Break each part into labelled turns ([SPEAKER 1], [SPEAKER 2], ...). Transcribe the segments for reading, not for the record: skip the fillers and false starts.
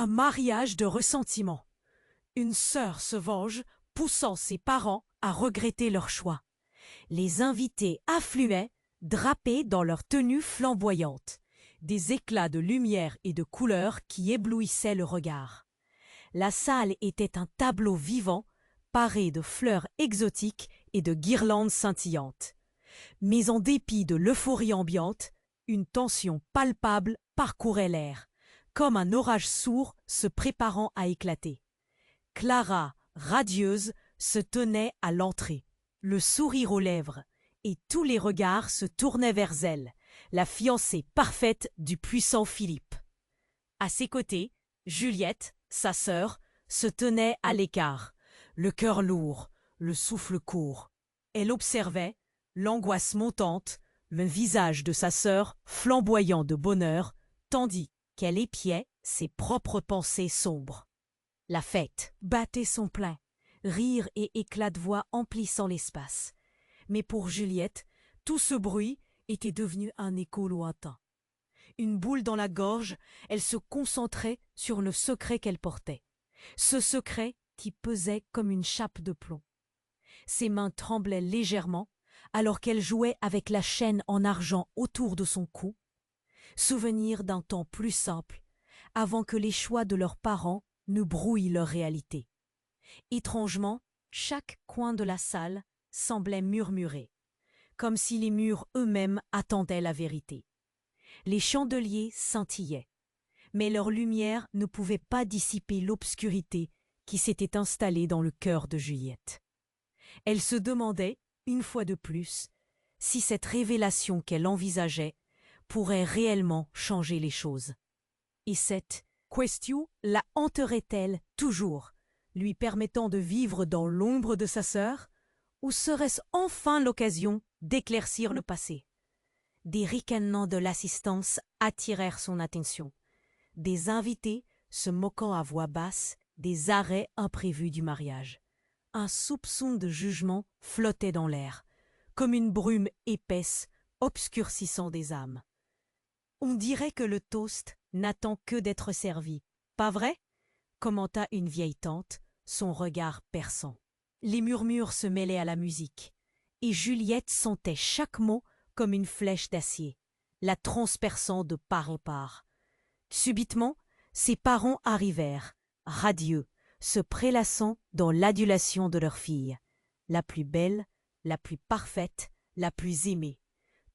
[SPEAKER 1] Un mariage de ressentiment. Une sœur se venge, poussant ses parents à regretter leur choix. Les invités affluaient, drapés dans leurs tenues flamboyantes, des éclats de lumière et de couleurs qui éblouissaient le regard. La salle était un tableau vivant, paré de fleurs exotiques et de guirlandes scintillantes. Mais en dépit de l'euphorie ambiante, une tension palpable parcourait l'air, comme un orage sourd se préparant à éclater. Clara, radieuse, se tenait à l'entrée, le sourire aux lèvres, et tous les regards se tournaient vers elle, la fiancée parfaite du puissant Philippe. À ses côtés, Juliette, sa sœur, se tenait à l'écart, le cœur lourd, le souffle court. Elle observait, l'angoisse montante, le visage de sa sœur flamboyant de bonheur, tandis qu'elle épiait ses propres pensées sombres. La fête battait son plein, rires et éclats de voix emplissant l'espace. Mais pour Juliette, tout ce bruit était devenu un écho lointain. Une boule dans la gorge, elle se concentrait sur le secret qu'elle portait. Ce secret qui pesait comme une chape de plomb. Ses mains tremblaient légèrement alors qu'elle jouait avec la chaîne en argent autour de son cou. Souvenir d'un temps plus simple, avant que les choix de leurs parents ne brouillent leur réalité. Étrangement, chaque coin de la salle semblait murmurer, comme si les murs eux-mêmes attendaient la vérité. Les chandeliers scintillaient, mais leur lumière ne pouvait pas dissiper l'obscurité qui s'était installée dans le cœur de Juliette. Elle se demandait, une fois de plus, si cette révélation qu'elle envisageait pourrait réellement changer les choses. Et cette question la hanterait-elle toujours, lui permettant de vivre dans l'ombre de sa sœur, ou serait-ce enfin l'occasion d'éclaircir le passé? Des ricanements de l'assistance attirèrent son attention. Des invités se moquant à voix basse des arrêts imprévus du mariage. Un soupçon de jugement flottait dans l'air, comme une brume épaisse obscurcissant des âmes. On dirait que le toast n'attend que d'être servi, pas vrai? Commenta une vieille tante, son regard perçant. Les murmures se mêlaient à la musique, et Juliette sentait chaque mot comme une flèche d'acier, la transperçant de part en part. Subitement, ses parents arrivèrent, radieux, se prélassant dans l'adulation de leur fille, la plus belle, la plus parfaite, la plus aimée,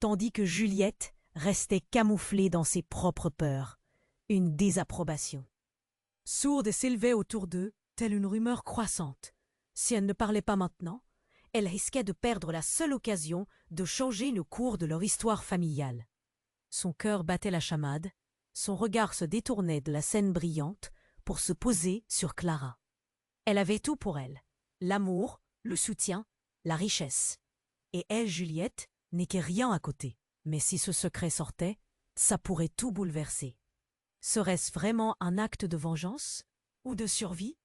[SPEAKER 1] tandis que Juliette restait camouflée dans ses propres peurs, une désapprobation. Sourde s'élevait autour d'eux, telle une rumeur croissante. Si elle ne parlait pas maintenant, elle risquait de perdre la seule occasion de changer le cours de leur histoire familiale. Son cœur battait la chamade, son regard se détournait de la scène brillante pour se poser sur Clara. Elle avait tout pour elle, l'amour, le soutien, la richesse. Et elle, Juliette, n'était rien à côté. Mais si ce secret sortait, ça pourrait tout bouleverser. Serait-ce vraiment un acte de vengeance ou de survie?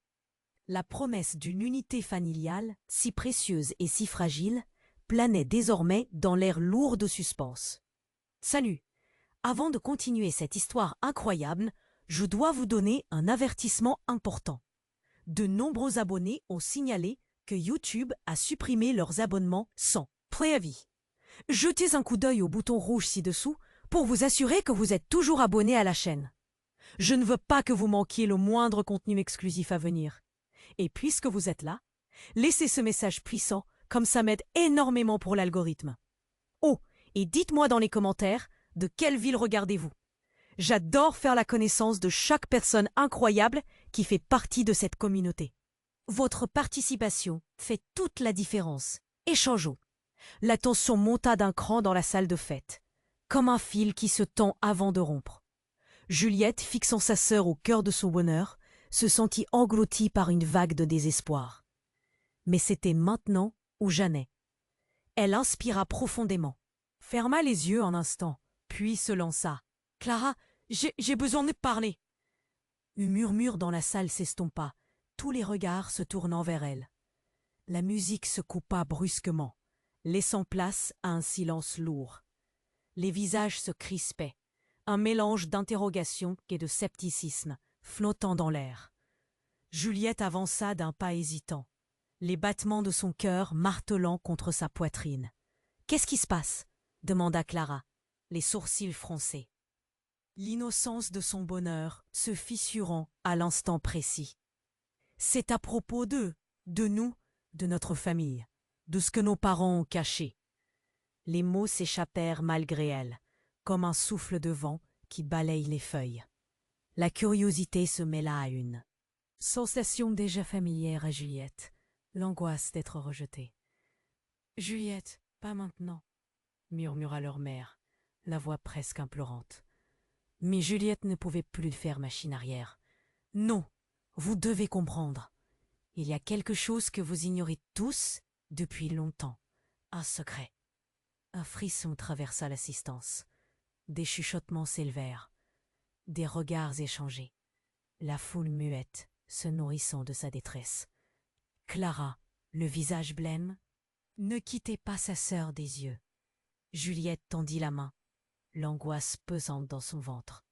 [SPEAKER 1] La promesse d'une unité familiale, si précieuse et si fragile, planait désormais dans l'air lourd de suspense. Salut! Avant de continuer cette histoire incroyable, je dois vous donner un avertissement important. De nombreux abonnés ont signalé que YouTube a supprimé leurs abonnements sans préavis. Jetez un coup d'œil au bouton rouge ci-dessous pour vous assurer que vous êtes toujours abonné à la chaîne. Je ne veux pas que vous manquiez le moindre contenu exclusif à venir. Et puisque vous êtes là, laissez ce message puissant, comme ça m'aide énormément pour l'algorithme. Oh, et dites-moi dans les commentaires de quelle ville regardez-vous. J'adore faire la connaissance de chaque personne incroyable qui fait partie de cette communauté. Votre participation fait toute la différence. Échangeons. La tension monta d'un cran dans la salle de fête, comme un fil qui se tend avant de rompre. Juliette, fixant sa sœur au cœur de son bonheur, se sentit engloutie par une vague de désespoir. Mais c'était maintenant ou jamais. Elle inspira profondément, ferma les yeux un instant, puis se lança. « Clara, j'ai besoin de parler !» Un murmure dans la salle s'estompa, tous les regards se tournant vers elle. La musique se coupa brusquement, laissant place à un silence lourd. Les visages se crispaient, un mélange d'interrogation et de scepticisme flottant dans l'air. Juliette avança d'un pas hésitant, les battements de son cœur martelant contre sa poitrine. « Qu'est-ce qui se passe » demanda Clara, les sourcils froncés. L'innocence de son bonheur se fissurant à l'instant précis. « C'est à propos d'eux, de nous, de notre famille, de ce que nos parents ont caché. » Les mots s'échappèrent malgré elle, comme un souffle de vent qui balaye les feuilles. La curiosité se mêla à une sensation déjà familière à Juliette, l'angoisse d'être rejetée. « Juliette, pas maintenant » murmura leur mère, la voix presque implorante. Mais Juliette ne pouvait plus faire machine arrière. « Non, vous devez comprendre. Il y a quelque chose que vous ignorez tous depuis longtemps. Un secret. » Un frisson traversa l'assistance. Des chuchotements s'élevèrent. Des regards échangés. La foule muette, se nourrissant de sa détresse. Clara, le visage blême, ne quittait pas sa sœur des yeux. Juliette tendit la main, l'angoisse pesante dans son ventre.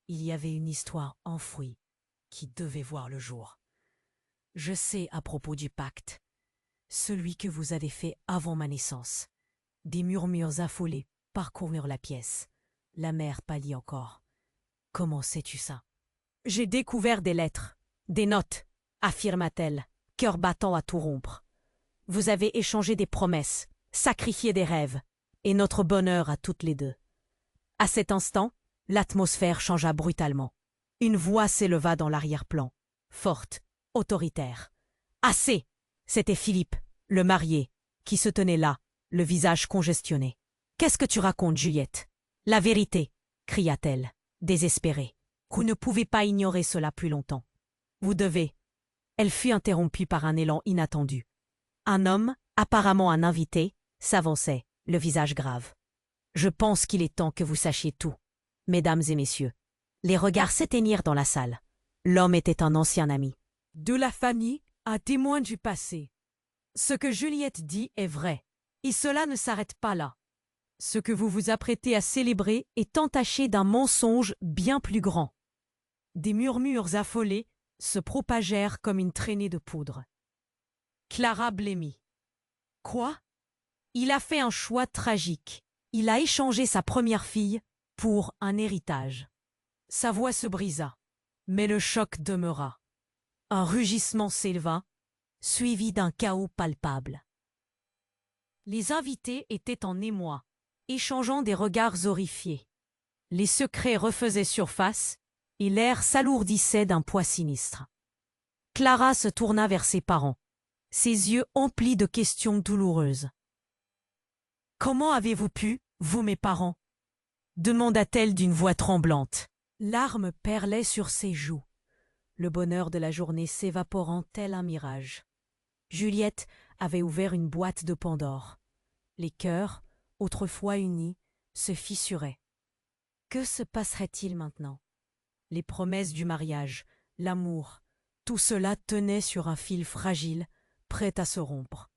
[SPEAKER 1] Il y avait une histoire enfouie qui devait voir le jour. « Je sais à propos du pacte, celui que vous avez fait avant ma naissance. » Des murmures affolés parcoururent la pièce. La mère pâlit encore. « Comment sais-tu ça ?»« J'ai découvert des lettres, des notes, » affirma-t-elle, cœur battant à tout rompre. « Vous avez échangé des promesses, sacrifié des rêves, et notre bonheur à toutes les deux. » À cet instant, l'atmosphère changea brutalement. Une voix s'éleva dans l'arrière-plan, forte, autoritaire. « Assez !» C'était Philippe, le marié, qui se tenait là, le visage congestionné. « Qu'est-ce que tu racontes, Juliette ?»« La vérité !» cria-t-elle, désespérée. « Vous ne pouvez pas ignorer cela plus longtemps. Vous devez. » Elle fut interrompue par un élan inattendu. Un homme, apparemment un invité, s'avançait, le visage grave. « Je pense qu'il est temps que vous sachiez tout, mesdames et messieurs. » Les regards s'éteignirent dans la salle. L'homme était un ancien ami. De la famille, un témoin du passé. Ce que Juliette dit est vrai. Et cela ne s'arrête pas là. Ce que vous vous apprêtez à célébrer est entaché d'un mensonge bien plus grand. Des murmures affolés se propagèrent comme une traînée de poudre. Clara blêmit. Quoi ? Il a fait un choix tragique. Il a échangé sa première fille pour un héritage. Sa voix se brisa, mais le choc demeura. Un rugissement s'éleva, suivi d'un chaos palpable. Les invités étaient en émoi, échangeant des regards horrifiés. Les secrets refaisaient surface, et l'air s'alourdissait d'un poids sinistre. Clara se tourna vers ses parents, ses yeux emplis de questions douloureuses. « Comment avez-vous pu, vous mes parents ?» demanda-t-elle d'une voix tremblante. Larmes perlaient sur ses joues, le bonheur de la journée s'évaporant tel un mirage. Juliette avait ouvert une boîte de Pandore. Les cœurs, autrefois unis, se fissuraient. Que se passerait-il maintenant? Les promesses du mariage, l'amour, tout cela tenait sur un fil fragile, prêt à se rompre.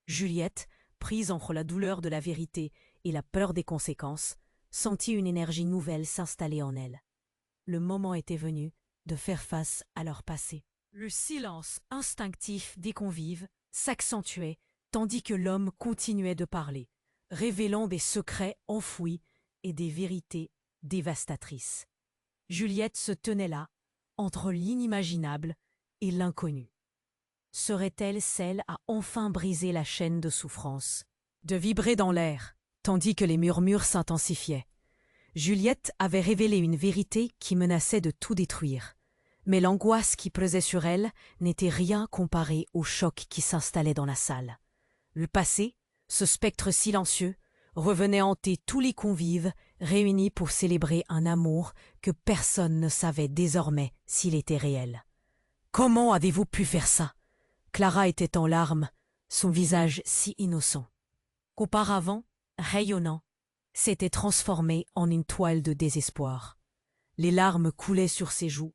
[SPEAKER 1] Juliette, prise entre la douleur de la vérité et la peur des conséquences, sentit une énergie nouvelle s'installer en elle. Le moment était venu de faire face à leur passé. Le silence instinctif des convives s'accentuait tandis que l'homme continuait de parler, révélant des secrets enfouis et des vérités dévastatrices. Juliette se tenait là, entre l'inimaginable et l'inconnu. Serait-elle celle à enfin briser la chaîne de souffrance, de vibrer dans l'air, tandis que les murmures s'intensifiaient? Juliette avait révélé une vérité qui menaçait de tout détruire. Mais l'angoisse qui pesait sur elle n'était rien comparé au choc qui s'installait dans la salle. Le passé, ce spectre silencieux, revenait hanter tous les convives réunis pour célébrer un amour que personne ne savait désormais s'il était réel. « Comment avez-vous pu faire ça ?» Clara était en larmes, son visage si innocent. Qu'auparavant, rayonnant, s'était transformé en une toile de désespoir. Les larmes coulaient sur ses joues,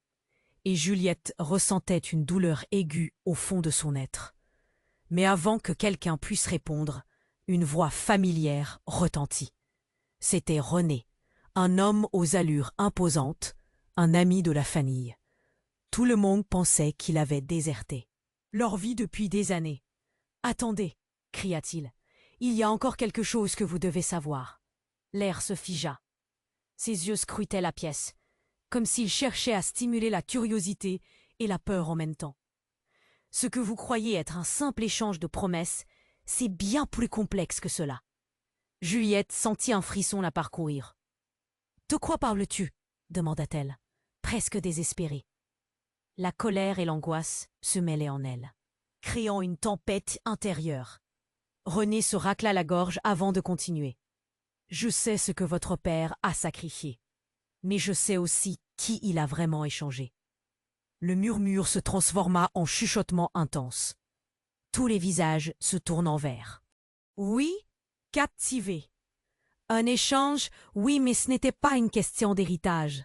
[SPEAKER 1] et Juliette ressentait une douleur aiguë au fond de son être. Mais avant que quelqu'un puisse répondre, une voix familière retentit. C'était René, un homme aux allures imposantes, un ami de la famille. Tout le monde pensait qu'il avait déserté leur vie depuis des années. « Attendez, cria-t-il, il y a encore quelque chose que vous devez savoir. » L'air se figea. Ses yeux scrutaient la pièce, comme s'il cherchait à stimuler la curiosité et la peur en même temps. Ce que vous croyez être un simple échange de promesses, c'est bien plus complexe que cela. Juliette sentit un frisson la parcourir. « De quoi parles-tu » demanda-t-elle, presque désespérée. La colère et l'angoisse se mêlaient en elle, créant une tempête intérieure. René se racla la gorge avant de continuer. « Je sais ce que votre père a sacrifié, mais je sais aussi qui il a vraiment échangé. » Le murmure se transforma en chuchotement intense. Tous les visages se tournent vers. « Oui, captivé. Un échange, oui, mais ce n'était pas une question d'héritage. »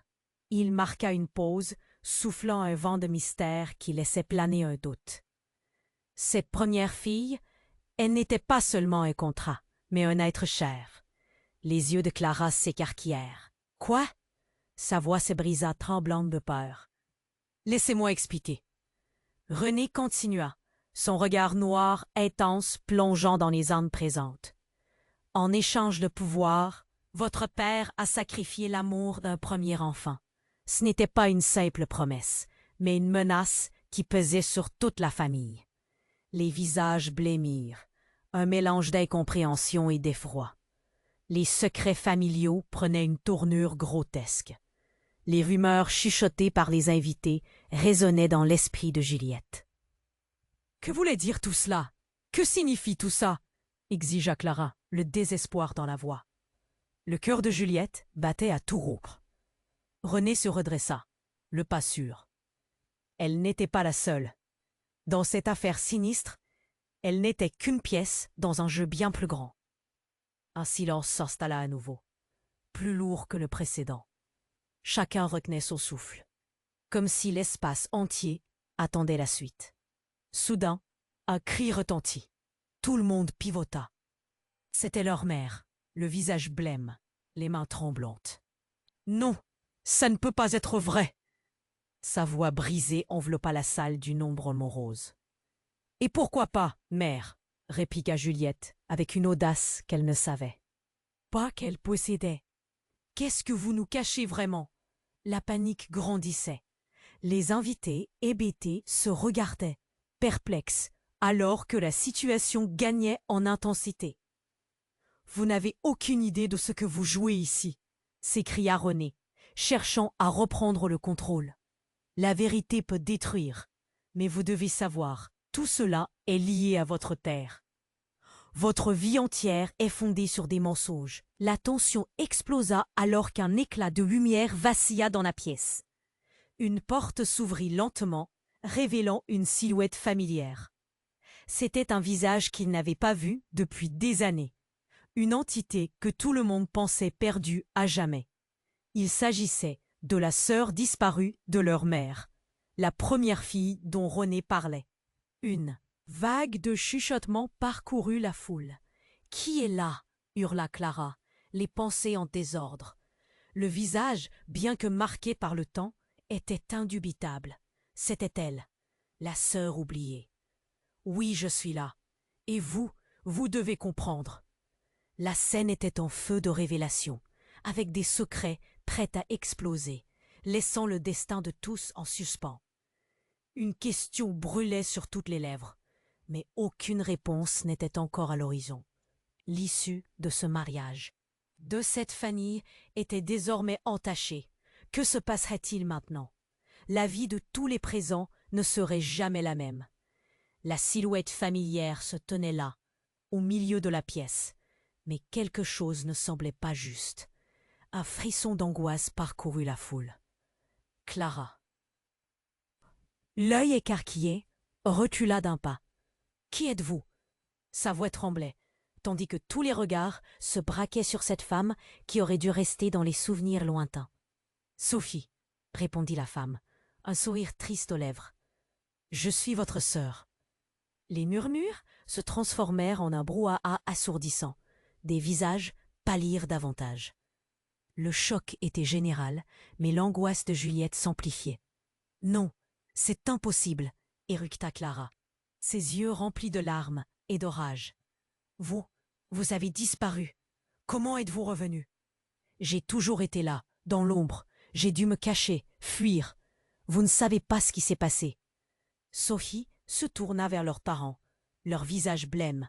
[SPEAKER 1] Il marqua une pause, soufflant un vent de mystère qui laissait planer un doute. Cette première fille, elle n'était pas seulement un contrat, mais un être cher. Les yeux de Clara s'écarquillèrent. « Quoi » Sa voix se brisa tremblante de peur. « Laissez-moi expliquer. » René continua, son regard noir intense plongeant dans les âmes présentes. « En échange de pouvoir, votre père a sacrifié l'amour d'un premier enfant. Ce n'était pas une simple promesse, mais une menace qui pesait sur toute la famille. » Les visages blêmirent, un mélange d'incompréhension et d'effroi. Les secrets familiaux prenaient une tournure grotesque. Les rumeurs chuchotées par les invités résonnaient dans l'esprit de Juliette. « Que voulait dire tout cela? Que signifie tout ça ?» exigea Clara, le désespoir dans la voix. Le cœur de Juliette battait à tout rompre. René se redressa, le pas sûr. Elle n'était pas la seule. Dans cette affaire sinistre, elle n'était qu'une pièce dans un jeu bien plus grand. Un silence s'installa à nouveau, plus lourd que le précédent. Chacun retenait son souffle, comme si l'espace entier attendait la suite. Soudain, un cri retentit. Tout le monde pivota. C'était leur mère, le visage blême, les mains tremblantes. « Non, ça ne peut pas être vrai !» Sa voix brisée enveloppa la salle d'une ombre morose. « Et pourquoi pas, mère ?» répliqua Juliette, avec une audace qu'elle ne savait pas qu'elle possédait. « Qu'est-ce que vous nous cachez vraiment ?» La panique grandissait. Les invités, hébétés, se regardaient, perplexes, alors que la situation gagnait en intensité. « Vous n'avez aucune idée de ce que vous jouez ici !» s'écria René, cherchant à reprendre le contrôle. « La vérité peut détruire, mais vous devez savoir, tout cela est lié à votre terre. Votre vie entière est fondée sur des mensonges. » La tension explosa alors qu'un éclat de lumière vacilla dans la pièce. Une porte s'ouvrit lentement, révélant une silhouette familière. C'était un visage qu'il n'avait pas vu depuis des années. Une entité que tout le monde pensait perdue à jamais. Il s'agissait de la sœur disparue de leur mère, la première fille dont René parlait. Une vague de chuchotements parcourut la foule. « Qui est là ?» hurla Clara, les pensées en désordre. Le visage, bien que marqué par le temps, était indubitable. C'était elle, la sœur oubliée. « Oui, je suis là. Et vous, vous devez comprendre. » La scène était en feu de révélation, avec des secrets prêts à exploser, laissant le destin de tous en suspens. Une question brûlait sur toutes les lèvres, mais aucune réponse n'était encore à l'horizon. L'issue de ce mariage, de cette famille, était désormais entachée. Que se passerait-il maintenant? La vie de tous les présents ne serait jamais la même. La silhouette familière se tenait là, au milieu de la pièce, mais quelque chose ne semblait pas juste. Un frisson d'angoisse parcourut la foule. Clara. L'œil écarquillé, recula d'un pas. « Qui êtes-vous » Sa voix tremblait, tandis que tous les regards se braquaient sur cette femme qui aurait dû rester dans les souvenirs lointains. « Sophie, » répondit la femme, un sourire triste aux lèvres. « Je suis votre sœur. » Les murmures se transformèrent en un brouhaha assourdissant. Des visages pâlirent davantage. Le choc était général, mais l'angoisse de Juliette s'amplifiait. « Non, C'est impossible, éructa Clara, ses yeux remplis de larmes et de rage. Vous avez disparu. Comment êtes-vous revenu? J'ai toujours été là, dans l'ombre. J'ai dû me cacher, fuir. Vous ne savez pas ce qui s'est passé. Sophie se tourna vers leurs parents, leur visage blême,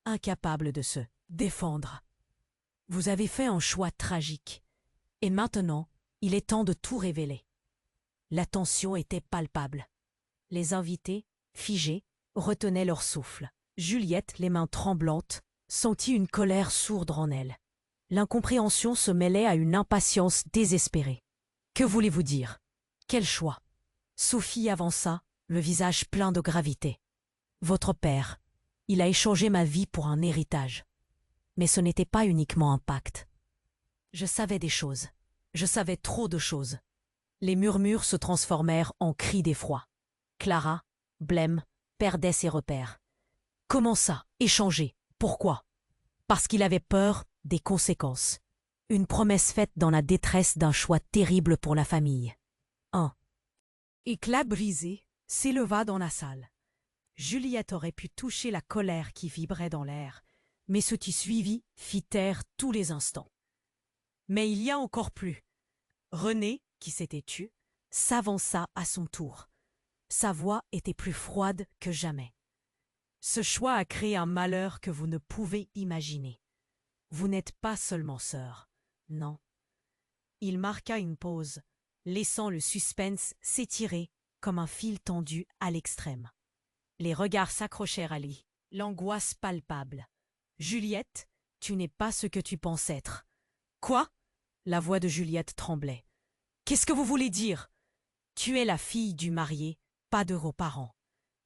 [SPEAKER 1] incapable de se défendre. Vous avez fait un choix tragique. Et maintenant, il est temps de tout révéler. La tension était palpable. Les invités, figés, retenaient leur souffle. Juliette, les mains tremblantes, sentit une colère sourde en elle. L'incompréhension se mêlait à une impatience désespérée. Que voulez-vous dire? Quel choix? Sophie avança, le visage plein de gravité. Votre père, il a échangé ma vie pour un héritage. Mais ce n'était pas uniquement un pacte. Je savais des choses. Je savais trop de choses. Les murmures se transformèrent en cris d'effroi. Clara, blême, perdait ses repères. Comment ça? Échanger? Pourquoi? Parce qu'il avait peur des conséquences. Une promesse faite dans la détresse d'un choix terrible pour la famille. Un éclat brisé s'éleva dans la salle. Juliette aurait pu toucher la colère qui vibrait dans l'air, mais ce qui suivit fit taire tous les instants. Mais il y a encore plus. René, qui s'était tu, s'avança à son tour. Sa voix était plus froide que jamais. Ce choix a créé un malheur que vous ne pouvez imaginer. Vous n'êtes pas seulement sœur, non. Il marqua une pause, laissant le suspense s'étirer comme un fil tendu à l'extrême. Les regards s'accrochèrent à lui, l'angoisse palpable. « Juliette, tu n'es pas ce que tu penses être. »« Quoi ?» La voix de Juliette tremblait. « Qu'est-ce que vous voulez dire? Tu es la fille du marié, pas de vos parents. »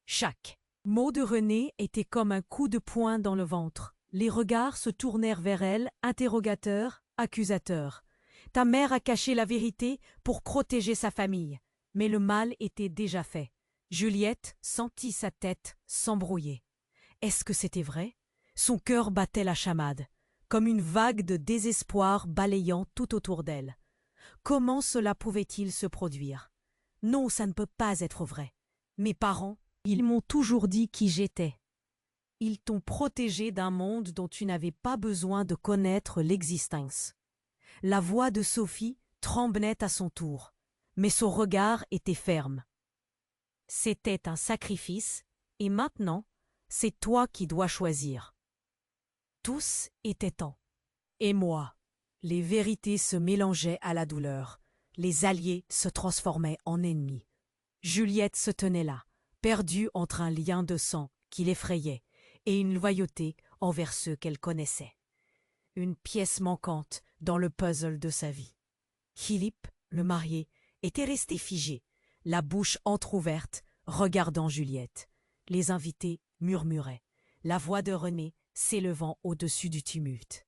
[SPEAKER 1] Chaque mot de René était comme un coup de poing dans le ventre. Les regards se tournèrent vers elle, interrogateurs, accusateurs. Ta mère a caché la vérité pour protéger sa famille, mais le mal était déjà fait. Juliette sentit sa tête s'embrouiller. Est-ce que c'était vrai? Son cœur battait la chamade, comme une vague de désespoir balayant tout autour d'elle. Comment cela pouvait-il se produire? Non, ça ne peut pas être vrai. Mes parents, ils m'ont toujours dit qui j'étais. Ils t'ont protégé d'un monde dont tu n'avais pas besoin de connaître l'existence. La voix de Sophie tremblait à son tour, mais son regard était ferme. C'était un sacrifice, et maintenant, c'est toi qui dois choisir. Tous étaient temps. Et moi, les vérités se mélangeaient à la douleur. Les alliés se transformaient en ennemis. Juliette se tenait là, perdue entre un lien de sang qui l'effrayait et une loyauté envers ceux qu'elle connaissait. Une pièce manquante dans le puzzle de sa vie. Philippe, le marié, était resté figé, la bouche entr'ouverte, regardant Juliette. Les invités murmuraient, la voix de René s'élevant au-dessus du tumulte.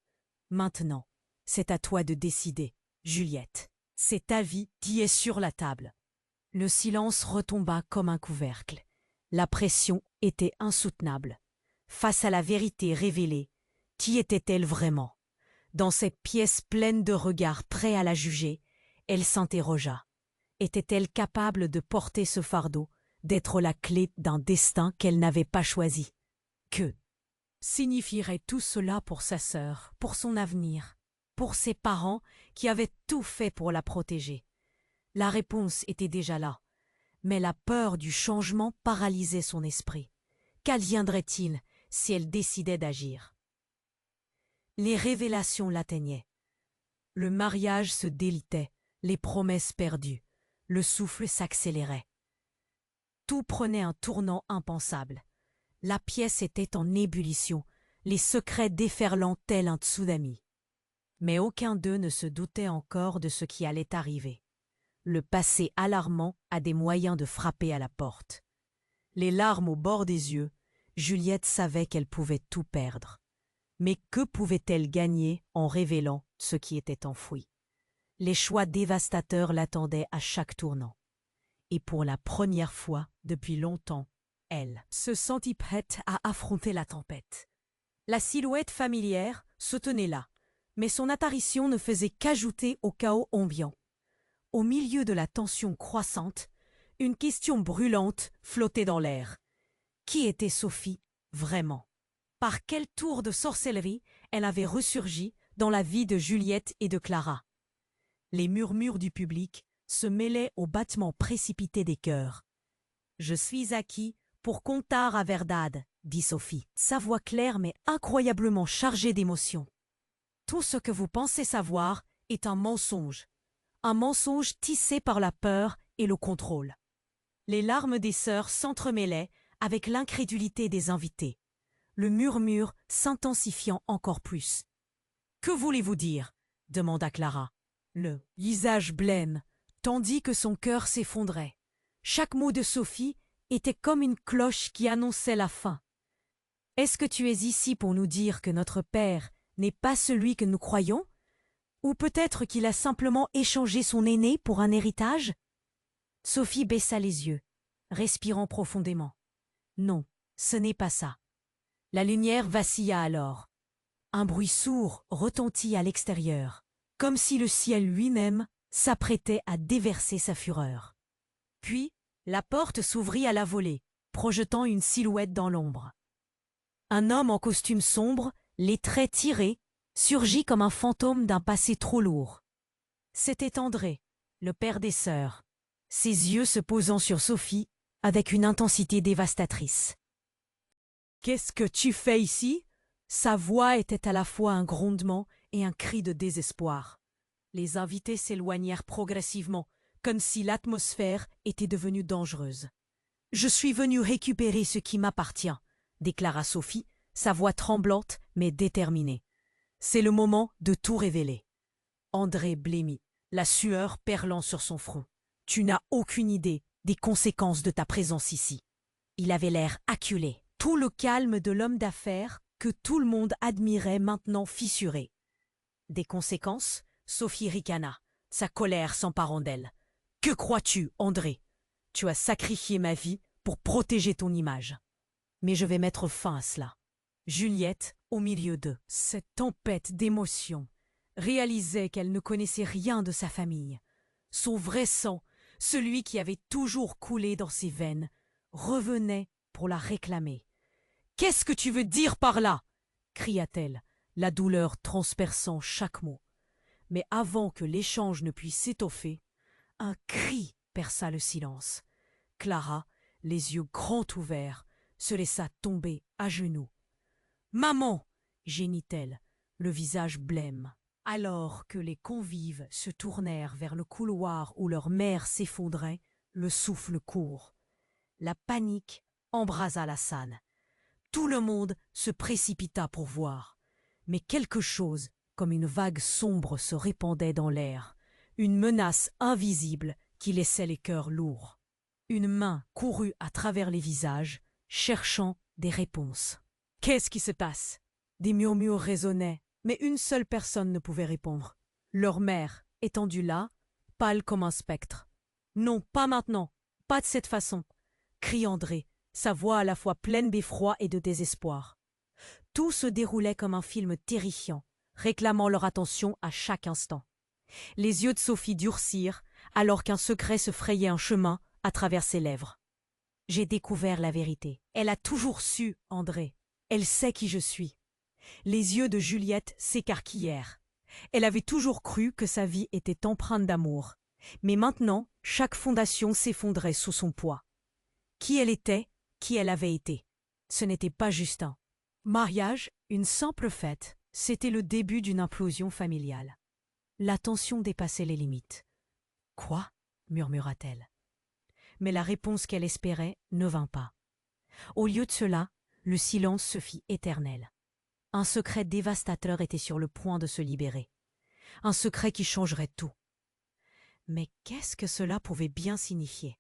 [SPEAKER 1] Maintenant, c'est à toi de décider, Juliette. C'est ta vie qui est sur la table. Le silence retomba comme un couvercle. La pression était insoutenable. Face à la vérité révélée, qui était-elle vraiment? Dans cette pièce pleine de regards prêts à la juger, elle s'interrogea. Était-elle capable de porter ce fardeau, d'être la clé d'un destin qu'elle n'avait pas choisi? Que signifierait tout cela pour sa sœur, pour son avenir, pour ses parents qui avaient tout fait pour la protéger? La réponse était déjà là, mais la peur du changement paralysait son esprit. Qu'adviendrait-il si elle décidait d'agir? Les révélations l'atteignaient. Le mariage se délitait, les promesses perdues, le souffle s'accélérait. Tout prenait un tournant impensable. La pièce était en ébullition, les secrets déferlant tel un tsunami. Mais aucun d'eux ne se doutait encore de ce qui allait arriver. Le passé alarmant a des moyens de frapper à la porte. Les larmes au bord des yeux, Juliette savait qu'elle pouvait tout perdre. Mais que pouvait-elle gagner en révélant ce qui était enfoui? Les choix dévastateurs l'attendaient à chaque tournant. Et pour la première fois depuis longtemps, elle se sentit prête à affronter la tempête. La silhouette familière se tenait là, mais son apparition ne faisait qu'ajouter au chaos ambiant. Au milieu de la tension croissante, Une question brûlante flottait dans l'air. Qui était Sophie, vraiment? Par quel tour de sorcellerie elle avait ressurgi dans la vie de Juliette et de Clara? Les murmures du public se mêlaient aux battements précipités des cœurs. « Je suis acquis pour comptard à Verdad », dit Sophie, sa voix claire mais incroyablement chargée d'émotion. « Tout ce que vous pensez savoir est un mensonge tissé par la peur et le contrôle. » Les larmes des sœurs s'entremêlaient avec l'incrédulité des invités, le murmure s'intensifiant encore plus. « Que voulez-vous dire ?» demanda Clara. Le visage blême, tandis que son cœur s'effondrait. Chaque mot de Sophie était comme une cloche qui annonçait la fin. « Est-ce que tu es ici pour nous dire que notre père n'est pas celui que nous croyons? Ou peut-être qu'il a simplement échangé son aîné pour un héritage ?» Sophie baissa les yeux, respirant profondément. Non, ce n'est pas ça. La lumière vacilla alors. Un bruit sourd retentit à l'extérieur, comme si le ciel lui-même s'apprêtait à déverser sa fureur. Puis, la porte s'ouvrit à la volée, projetant une silhouette dans l'ombre. Un homme en costume sombre, les traits tirés, surgit comme un fantôme d'un passé trop lourd. C'était André, le père des sœurs, ses yeux se posant sur Sophie avec une intensité dévastatrice. « Qu'est-ce que tu fais ici ?» Sa voix était à la fois un grondement et un cri de désespoir. Les invités s'éloignèrent progressivement, comme si l'atmosphère était devenue dangereuse. « Je suis venue récupérer ce qui m'appartient », déclara Sophie, sa voix tremblante mais déterminée. « C'est le moment de tout révéler. » André blêmit, la sueur perlant sur son front. « Tu n'as aucune idée des conséquences de ta présence ici. » Il avait l'air acculé, tout le calme de l'homme d'affaires que tout le monde admirait maintenant fissuré. « Des conséquences ?» Sophie ricana, sa colère s'emparant d'elle. « Que crois-tu, André? Tu as sacrifié ma vie pour protéger ton image. Mais je vais mettre fin à cela. » Juliette, au milieu de cette tempête d'émotions, réalisait qu'elle ne connaissait rien de sa famille. Son vrai sang, celui qui avait toujours coulé dans ses veines, revenait pour la réclamer. « Qu'est-ce que tu veux dire par là ?» cria-t-elle, la douleur transperçant chaque mot. Mais avant que l'échange ne puisse s'étoffer, un cri perça le silence. Clara, les yeux grands ouverts, se laissa tomber à genoux. « Maman !» gémit-elle, le visage blême. Alors que les convives se tournèrent vers le couloir où leur mère s'effondrait, le souffle court. La panique embrasa la salle. Tout le monde se précipita pour voir. Mais quelque chose, comme une vague sombre, se répandait dans l'air, une menace invisible qui laissait les cœurs lourds. Une main courut à travers les visages, cherchant des réponses. « Qu'est-ce qui se passe ?» Des murmures résonnaient, mais une seule personne ne pouvait répondre. Leur mère, étendue là, pâle comme un spectre. « Non, pas maintenant, pas de cette façon !» crie André, sa voix à la fois pleine d'effroi et de désespoir. Tout se déroulait comme un film terrifiant, réclamant leur attention à chaque instant. Les yeux de Sophie durcirent, alors qu'un secret se frayait un chemin à travers ses lèvres. « J'ai découvert la vérité. Elle a toujours su, André. Elle sait qui je suis. » Les yeux de Juliette s'écarquillèrent. Elle avait toujours cru que sa vie était empreinte d'amour. Mais maintenant, chaque fondation s'effondrait sous son poids. Qui elle était, qui elle avait été. Ce n'était pas Justin. Mariage, une simple fête, c'était le début d'une implosion familiale. La tension dépassait les limites. « Quoi ?» murmura-t-elle. Mais la réponse qu'elle espérait ne vint pas. Au lieu de cela, le silence se fit éternel. Un secret dévastateur était sur le point de se libérer. Un secret qui changerait tout. Mais qu'est-ce que cela pouvait bien signifier?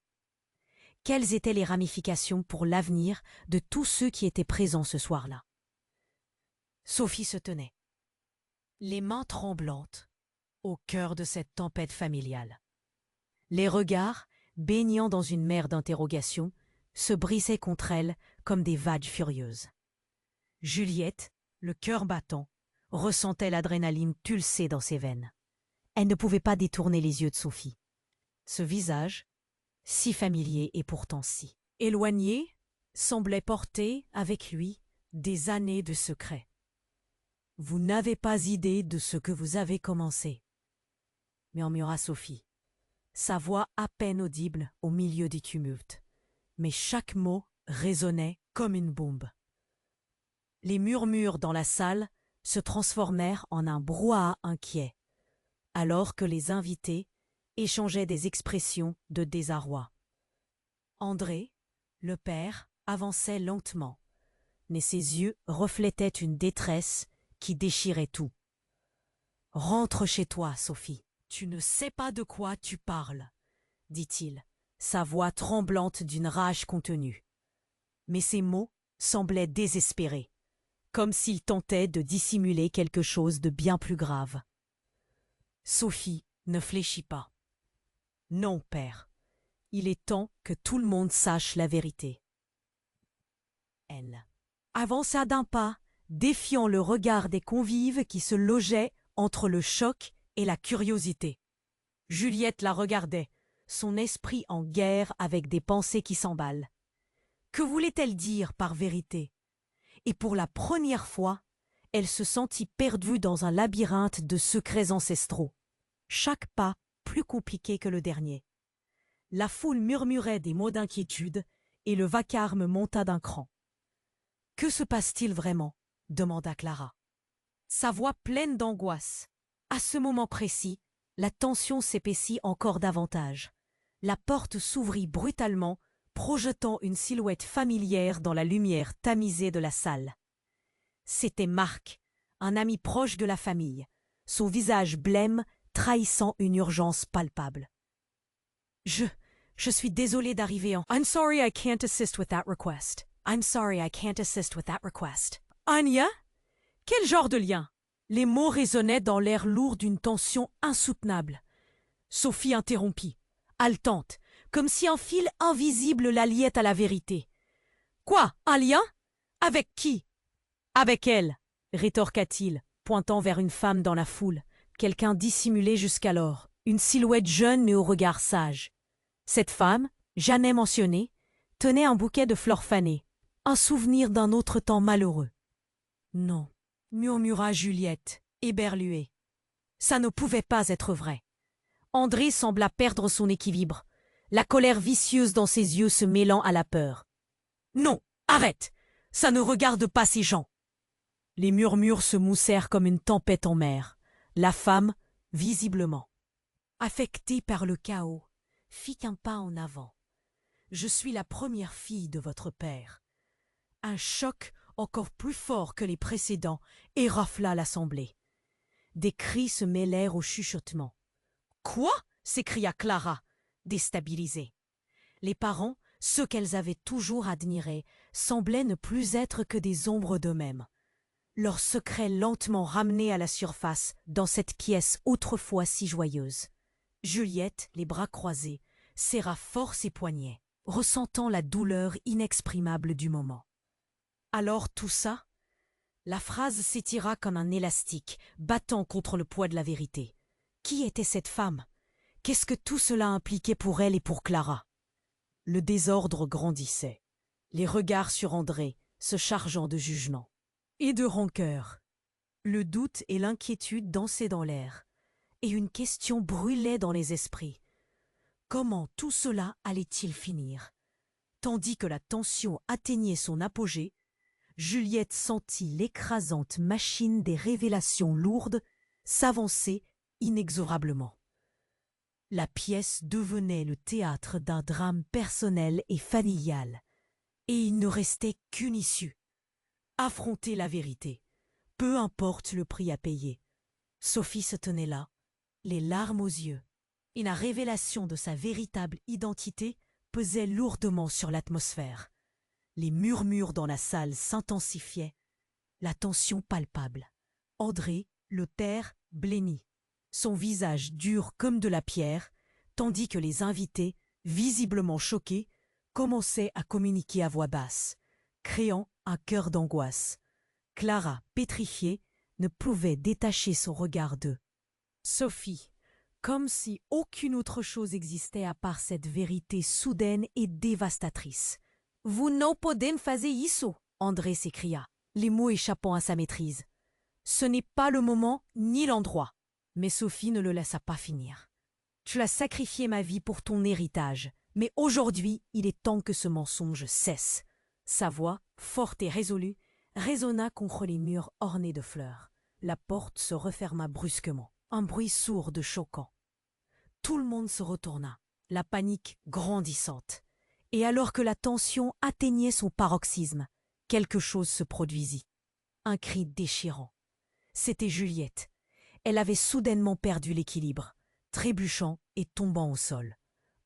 [SPEAKER 1] Quelles étaient les ramifications pour l'avenir de tous ceux qui étaient présents ce soir-là? Sophie se tenait, les mains tremblantes, au cœur de cette tempête familiale. Les regards, baignant dans une mer d'interrogations, se brisaient contre elle comme des vagues furieuses. Juliette, le cœur battant, ressentait l'adrénaline pulser dans ses veines. Elle ne pouvait pas détourner les yeux de Sophie. Ce visage, si familier et pourtant si éloigné, semblait porter, avec lui, des années de secret. Vous n'avez pas idée de ce que vous avez commencé, murmura Sophie, sa voix à peine audible au milieu des tumultes, mais chaque mot résonnait comme une bombe. Les murmures dans la salle se transformèrent en un brouhaha inquiet, alors que les invités échangeaient des expressions de désarroi. André, le père, avançait lentement, mais ses yeux reflétaient une détresse qui déchirait tout. « Rentre chez toi, Sophie. Tu ne sais pas de quoi tu parles, » dit-il, sa voix tremblante d'une rage contenue. Mais ses mots semblaient désespérés, comme s'il tentait de dissimuler quelque chose de bien plus grave. Sophie ne fléchit pas. « Non, père, il est temps que tout le monde sache la vérité. » Elle avança d'un pas, défiant le regard des convives qui se logeaient entre le choc et la curiosité. Juliette la regardait, son esprit en guerre avec des pensées qui s'emballent. Que voulait-elle dire par vérité? Et pour la première fois, elle se sentit perdue dans un labyrinthe de secrets ancestraux, chaque pas plus compliqué que le dernier. La foule murmurait des mots d'inquiétude et le vacarme monta d'un cran. « Que se passe-t-il vraiment ?» demanda Clara. Sa voix pleine d'angoisse. À ce moment précis, la tension s'épaissit encore davantage. La porte s'ouvrit brutalement, projetant une silhouette familière dans la lumière tamisée de la salle. C'était Marc, un ami proche de la famille, son visage blême trahissant une urgence palpable. « Je suis désolée d'arriver en... I'm sorry I can't assist with that request. I'm sorry I can't assist with that request. »« Un lien? Quel genre de lien ?» Les mots résonnaient dans l'air lourd d'une tension insoutenable. Sophie interrompit, haletante, comme si un fil invisible la liait à la vérité. « Quoi? Un lien? Avec qui? »« Avec elle, » rétorqua-t-il, pointant vers une femme dans la foule, quelqu'un dissimulé jusqu'alors, une silhouette jeune mais au regard sage. Cette femme, jamais mentionnée, tenait un bouquet de fleurs fanées, un souvenir d'un autre temps malheureux. « Non, » murmura Juliette, éberluée. Ça ne pouvait pas être vrai. André sembla perdre son équilibre, la colère vicieuse dans ses yeux se mêlant à la peur. « Non, arrête! Ça ne regarde pas ces gens !» Les murmures se moussèrent comme une tempête en mer. La femme, visiblement affectée par le chaos, fit un pas en avant. « Je suis la première fille de votre père. » Un choc encore plus fort que les précédents érafla l'assemblée. Des cris se mêlèrent au chuchotement. « Quoi ?» s'écria Clara, déstabilisée. Les parents, ceux qu'elles avaient toujours admirés, semblaient ne plus être que des ombres d'eux-mêmes. Leurs secrets lentement ramenés à la surface dans cette pièce autrefois si joyeuse. Juliette, les bras croisés, serra fort ses poignets, ressentant la douleur inexprimable du moment. Alors tout ça? La phrase s'étira comme un élastique, battant contre le poids de la vérité. Qui était cette femme? Qu'est-ce que tout cela impliquait pour elle et pour Clara? Le désordre grandissait, les regards sur André se chargeant de jugement et de rancœur. Le doute et l'inquiétude dansaient dans l'air, et une question brûlait dans les esprits. Comment tout cela allait-il finir? Tandis que la tension atteignait son apogée, Juliette sentit l'écrasante machine des révélations lourdes s'avancer inexorablement. La pièce devenait le théâtre d'un drame personnel et familial, et il ne restait qu'une issue. Affronter la vérité, peu importe le prix à payer. Sophie se tenait là, les larmes aux yeux, et la révélation de sa véritable identité pesait lourdement sur l'atmosphère. Les murmures dans la salle s'intensifiaient, la tension palpable. André, le père, blêmit, son visage dur comme de la pierre, tandis que les invités, visiblement choqués, commençaient à communiquer à voix basse, créant un chœur d'angoisse. Clara, pétrifiée, ne pouvait détacher son regard d'eux. Sophie, comme si aucune autre chose existait à part cette vérité soudaine et dévastatrice. « Vous n'en poden fazer isso !» André s'écria, les mots échappant à sa maîtrise. « Ce n'est pas le moment ni l'endroit. » Mais Sophie ne le laissa pas finir. « Tu as sacrifié ma vie pour ton héritage, mais aujourd'hui il est temps que ce mensonge cesse. » Sa voix, forte et résolue, résonna contre les murs ornés de fleurs. La porte se referma brusquement. Un bruit sourd de choquant. Tout le monde se retourna, la panique grandissante. Et alors que la tension atteignait son paroxysme, quelque chose se produisit. Un cri déchirant. C'était Juliette. Elle avait soudainement perdu l'équilibre, trébuchant et tombant au sol.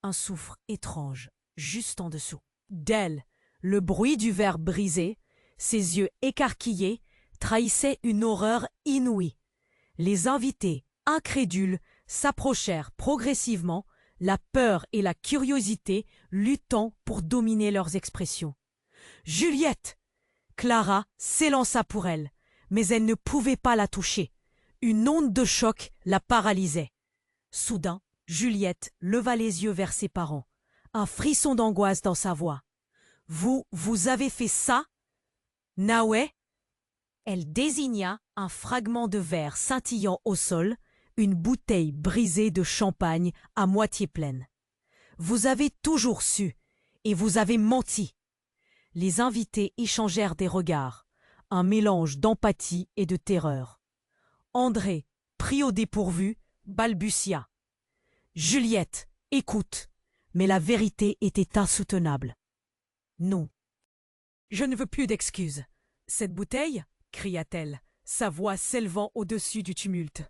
[SPEAKER 1] Un souffle étrange, juste en dessous. D'elle, le bruit du verre brisé, ses yeux écarquillés, trahissait une horreur inouïe. Les invités, incrédules, s'approchèrent progressivement, la peur et la curiosité luttant pour dominer leurs expressions. « Juliette !» Clara s'élança pour elle, mais elle ne pouvait pas la toucher. Une onde de choc la paralysait. Soudain, Juliette leva les yeux vers ses parents, un frisson d'angoisse dans sa voix. « Vous avez fait ça? Naoué ?» Elle désigna un fragment de verre scintillant au sol, une bouteille brisée de champagne à moitié pleine. « Vous avez toujours su, et vous avez menti. » Les invités échangèrent des regards, un mélange d'empathie et de terreur. André, pris au dépourvu, balbutia. « Juliette, écoute. » Mais la vérité était insoutenable. « Non. Je ne veux plus d'excuses. Cette bouteille, cria-t-elle, sa voix s'élevant au-dessus du tumulte.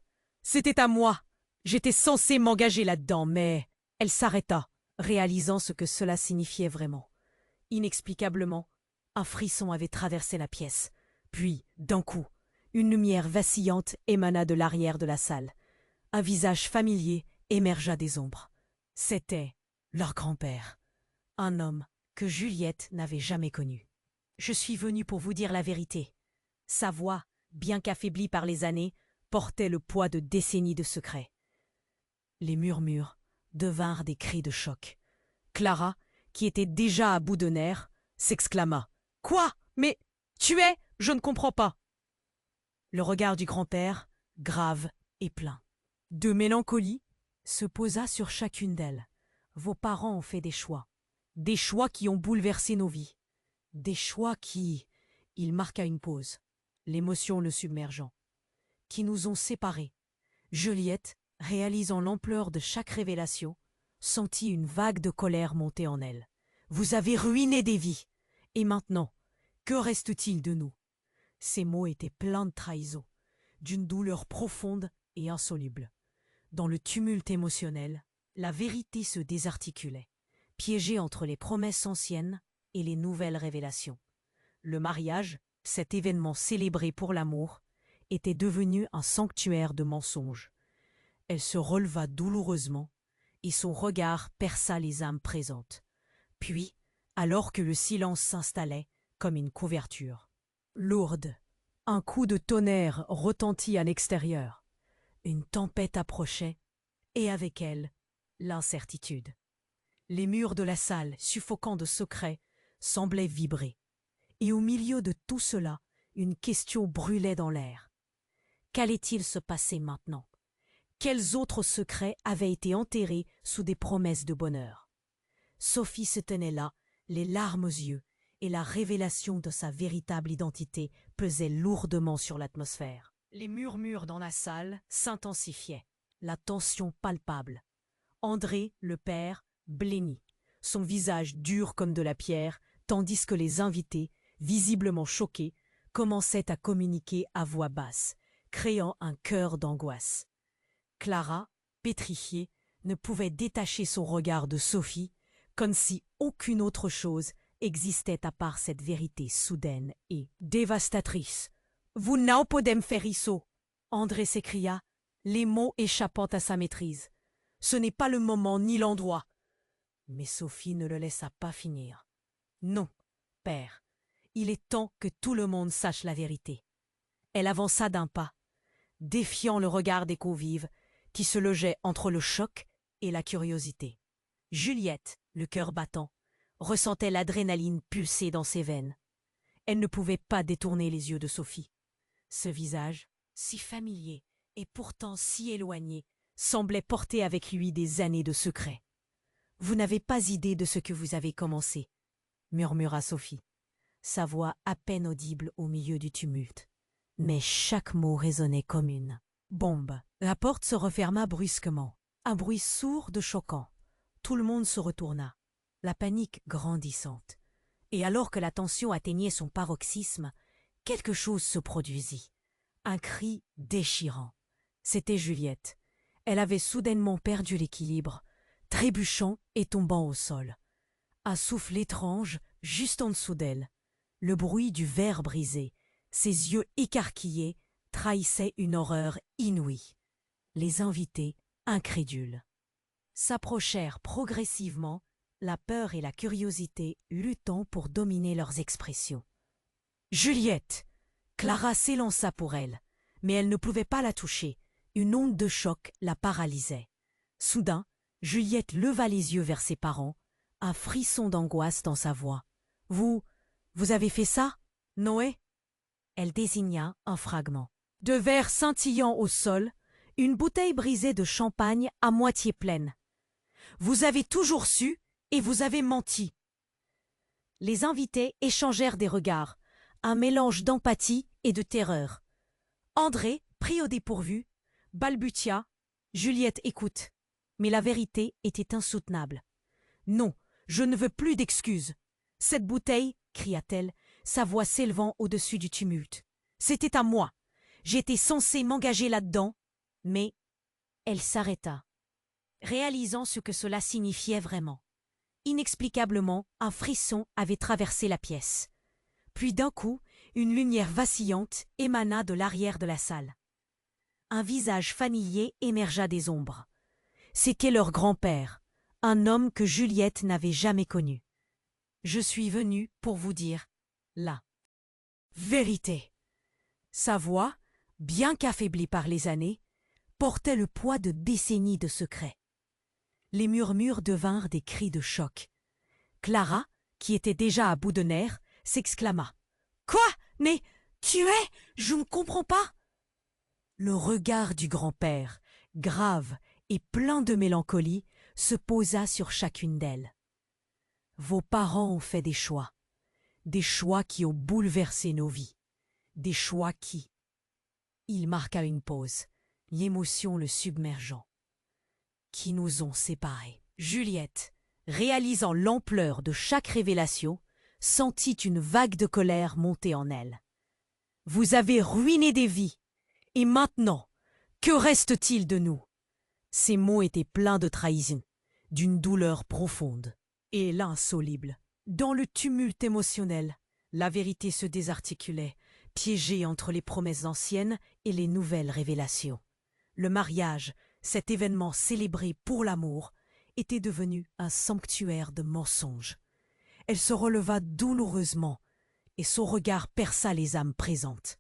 [SPEAKER 1] C'était à moi. J'étais censée m'engager là-dedans, mais... Elle s'arrêta, réalisant ce que cela signifiait vraiment. Inexplicablement, un frisson avait traversé la pièce. Puis, d'un coup, une lumière vacillante émana de l'arrière de la salle. Un visage familier émergea des ombres. C'était leur grand-père, un homme que Juliette n'avait jamais connu. « Je suis venue pour vous dire la vérité. » Sa voix, bien qu'affaiblie par les années, portait le poids de décennies de secrets. Les murmures devinrent des cris de choc. Clara, qui était déjà à bout de nerfs, s'exclama. « Quoi? Mais tu es? Je ne comprends pas. » Le regard du grand-père, grave et plein de mélancolie, se posa sur chacune d'elles. « Vos parents ont fait des choix qui ont bouleversé nos vies. Des choix qui... » Il marqua une pause, l'émotion le submergeant. « Qui nous ont séparés. » Juliette, réalisant l'ampleur de chaque révélation, sentit une vague de colère monter en elle. « Vous avez ruiné des vies. Et maintenant, que reste-t-il de nous ?» Ces mots étaient pleins de trahison, d'une douleur profonde et insoluble. Dans le tumulte émotionnel, la vérité se désarticulait, piégée entre les promesses anciennes et les nouvelles révélations. Le mariage, cet événement célébré pour l'amour, était devenu un sanctuaire de mensonges. Elle se releva douloureusement et son regard perça les âmes présentes. Puis, alors que le silence s'installait comme une couverture, lourde, un coup de tonnerre retentit à l'extérieur. Une tempête approchait, et avec elle, l'incertitude. Les murs de la salle, suffocants de secrets, semblaient vibrer. Et au milieu de tout cela, une question brûlait dans l'air. Qu'allait-il se passer maintenant? Quels autres secrets avaient été enterrés sous des promesses de bonheur? Sophie se tenait là, les larmes aux yeux, et la révélation de sa véritable identité pesait lourdement sur l'atmosphère. Les murmures dans la salle s'intensifiaient, la tension palpable. André, le père, blêmit, son visage dur comme de la pierre, tandis que les invités, visiblement choqués, commençaient à communiquer à voix basse, créant un chœur d'angoisse. Clara, pétrifiée, ne pouvait détacher son regard de Sophie, comme si aucune autre chose existait à part cette vérité soudaine et dévastatrice. « Vous n'en podem faire isso !» André s'écria, les mots échappant à sa maîtrise. « Ce n'est pas le moment ni l'endroit. » Mais Sophie ne le laissa pas finir. « Non, père, il est temps que tout le monde sache la vérité. » Elle avança d'un pas, défiant le regard des convives, qui se logeait entre le choc et la curiosité. Juliette, le cœur battant, ressentait l'adrénaline pulser dans ses veines. Elle ne pouvait pas détourner les yeux de Sophie. Ce visage, si familier et pourtant si éloigné, semblait porter avec lui des années de secrets. « Vous n'avez pas idée de ce que vous avez commencé, » murmura Sophie, sa voix à peine audible au milieu du tumulte. Mais chaque mot résonnait comme une bombe. La porte se referma brusquement. Un bruit sourd de choquant. Tout le monde se retourna, la panique grandissante. Et alors que la tension atteignait son paroxysme, quelque chose se produisit. Un cri déchirant. C'était Juliette. Elle avait soudainement perdu l'équilibre, trébuchant et tombant au sol. Un souffle étrange juste en dessous d'elle. Le bruit du verre brisé, ses yeux écarquillés, trahissait une horreur inouïe. Les invités, incrédules, s'approchèrent progressivement, la peur et la curiosité luttant pour dominer leurs expressions. « Juliette !» Clara s'élança pour elle, mais elle ne pouvait pas la toucher. Une onde de choc la paralysait. Soudain, Juliette leva les yeux vers ses parents, un frisson d'angoisse dans sa voix. « Vous avez fait ça, Noé ?» Elle désigna un fragment. De verre scintillant au sol, une bouteille brisée de champagne à moitié pleine. « Vous avez toujours su et vous avez menti. » Les invités échangèrent des regards, un mélange d'empathie et de terreur. André, pris au dépourvu, balbutia « Juliette, écoute. » Mais la vérité était insoutenable. « Non, je ne veux plus d'excuses. Cette bouteille, cria-t-elle, sa voix s'élevant au-dessus du tumulte. C'était à moi. J'étais censée m'engager là-dedans, mais... » Elle s'arrêta, réalisant ce que cela signifiait vraiment. Inexplicablement, un frisson avait traversé la pièce. Puis d'un coup, une lumière vacillante émana de l'arrière de la salle. Un visage familier émergea des ombres. C'était leur grand-père, un homme que Juliette n'avait jamais connu. « Je suis venue pour vous dire la vérité. » Sa voix, bien qu'affaiblie par les années, portait le poids de décennies de secrets. Les murmures devinrent des cris de choc. Clara, qui était déjà à bout de nerfs, s'exclama. « Quoi? Mais tu es? Je ne comprends pas !» Le regard du grand-père, grave et plein de mélancolie, se posa sur chacune d'elles. « Vos parents ont fait des choix qui ont bouleversé nos vies, des choix qui... » Il marqua une pause, l'émotion le submergeant. « Qui nous ont séparés. » Juliette, réalisant l'ampleur de chaque révélation, sentit une vague de colère monter en elle. « Vous avez ruiné des vies, et maintenant, que reste-t-il de nous ?» Ces mots étaient pleins de trahison, d'une douleur profonde et insoluble. Dans le tumulte émotionnel, la vérité se désarticulait, piégée entre les promesses anciennes et les nouvelles révélations. Le mariage, cet événement célébré pour l'amour, était devenu un sanctuaire de mensonges. Elle se releva douloureusement, et son regard perça les âmes présentes.